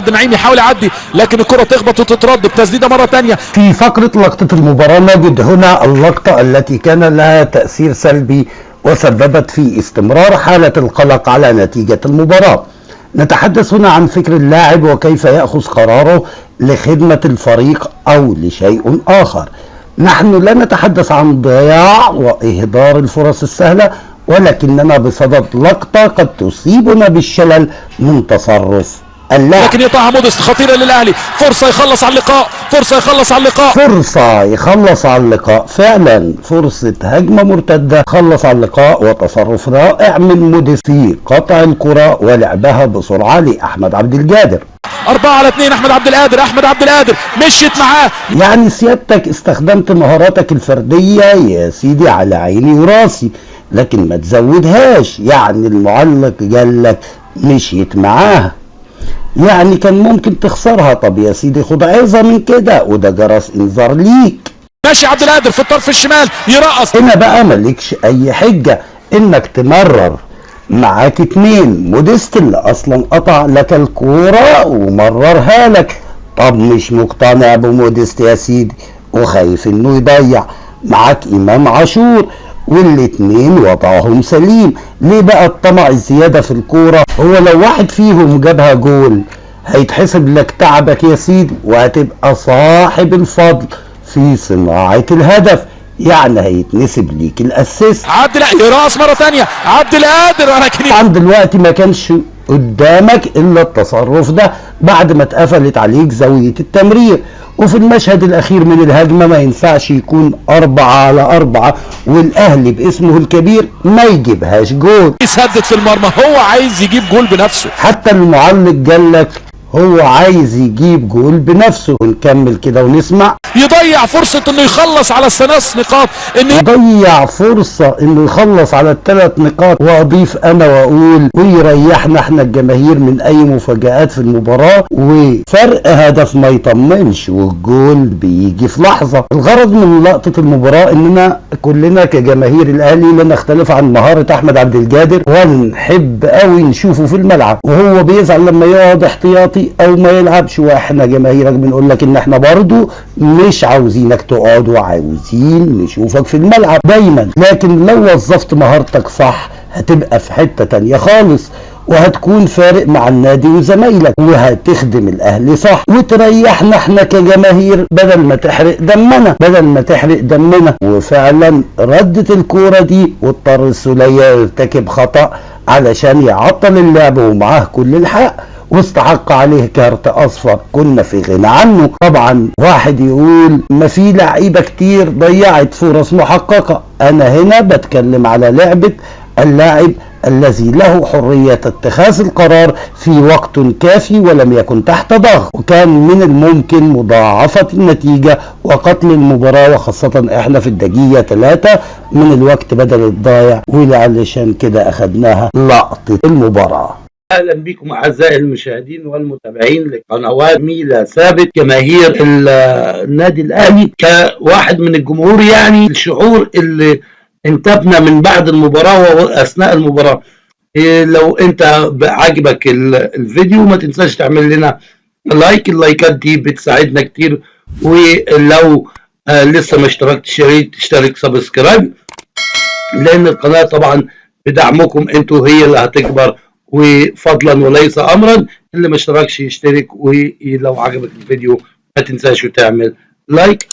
عبد النعيم يحاول يعدي لكن الكره تخبط وتترد بتسديده مره ثانيه. في فقرة لقطة المباراة نجد هنا اللقطة التي كان لها تأثير سلبي وسببت في استمرار حالة القلق على نتيجة المباراة. نتحدث هنا عن فكر اللاعب وكيف يأخذ قراره لخدمة الفريق أو لشيء آخر. نحن لا نتحدث عن ضياع وإهدار الفرص السهلة، ولكننا بصدد لقطة قد تصيبنا بالشلل من تصرف اللاعب. لكن يقطعها مودست خطيرة للأهلي، فرصة يخلص على اللقاء، فرصة يخلص على اللقاء، فرصة يخلص على اللقاء، فعلا فرصة هجمة مرتدة خلص على اللقاء، وتصرف رائع من مودست في قطع الكرة ولعبها بسرعة لأحمد عبد القادر. 4-2 أحمد عبد القادر، أحمد عبد القادر مشيت معاه. يعني سيادتك استخدمت مهاراتك الفردية يا سيدي على عيني وراسي، لكن ما تزودهاش. يعني المعلق قال لك مشيت معاها، يعني كان ممكن تخسرها. طب يا سيدي خد عظة من كده، وده جرس انذار ليك. ماشي عبد القادر في الطرف الشمال يرقص. هنا بقى مالكش اي حجة انك تمرر، معاك اتنين، مودست اللي اصلا قطع لك الكورة ومررها لك. طب مش مقتنع بمودست يا سيدي وخايف انه يضيع، معاك امام عاشور والاتنين وضعهم سليم. ليه بقى الطمع الزيادة في الكورة؟ هو لو واحد فيهم جابها جول هيتحسب لك تعبك يا سيدي، وهتبقى صاحب الفضل في صناعة الهدف، يعني هيتنسب ليك الاسيست. عبد القادر يرقص مرة تانية، عبد القادر. ولكن عن دلوقتي ما كانش قدامك الا التصرف ده بعد ما اتقفلت عليك زاوية التمرير. وفي المشهد الاخير من الهجمة ما ينفعش يكون 4-4 والاهلي باسمه الكبير ما يجيبهاش جول. يسدد في المرمى، هو عايز يجيب جول بنفسه. حتى المعلق قال لك هو عايز يجيب جول بنفسه. ونكمل كده ونسمع. يضيع فرصة انه يخلص على الثلاث نقاط، انه يضيع فرصة انه يخلص على الثلاث نقاط، واضيف انا واقول ويريحنا احنا الجماهير من اي مفاجآت في المباراة، وفرق هدف ما يطمنش والجول بيجي في لحظة. الغرض من لقطة المباراة اننا كلنا كجماهير الاهلي لا نختلف عن مهارة احمد عبد القادر، ونحب قوي نشوفه في الملعب وهو بيزعل لما يقعد احتياطي او ما يلعبش، واحنا جماهيرك بنقول لك ان احنا برضو مش عاوزينك تقعد وعاوزين نشوفك في الملعب دايما. لكن لو وظفت مهارتك صح هتبقى في حتة تانية خالص، وهتكون فارق مع النادي وزمايلك، وهتخدم الاهلي صح، وتريحنا احنا كجماهير بدل ما تحرق دمنا. وفعلا ردت الكورة دي، واضطر السولية يرتكب خطأ علشان يعطل اللعب ومعاه كل الحق، واستحق عليه كارت اصفر كنا في غنى عنه. طبعا واحد يقول ما في لعيبه كتير ضيعت فرص محققه، انا هنا بتكلم على لعبه اللاعب الذي له حرية اتخاذ القرار في وقت كافي ولم يكن تحت ضغط، وكان من الممكن مضاعفة النتيجة وقتل المباراة، وخاصة احنا في الدقيقة 3 من الوقت بدل الضايع، ولعلشان كده اخدناها لقطة المباراة. اهلا بكم اعزائي المشاهدين والمتابعين لقنوات ميلا ثابت. جماهير النادي الاهلي كواحد من الجمهور، يعني الشعور اللي انتابنا من بعد المباراه واثناء المباراه. لو انت عجبك الفيديو ما تنساش تعمل لنا لايك، اللايكات دي بتساعدنا كتير. ولو لسه ما اشتركتش يا ريت تشترك سبسكرايب، لان القناه طبعا بدعمكم انتوا هي اللي هتكبر، وفضلا وليس امرا. اللي ما اشتركش يشترك، ولو عجبك الفيديو ما تنساش تعمل لايك.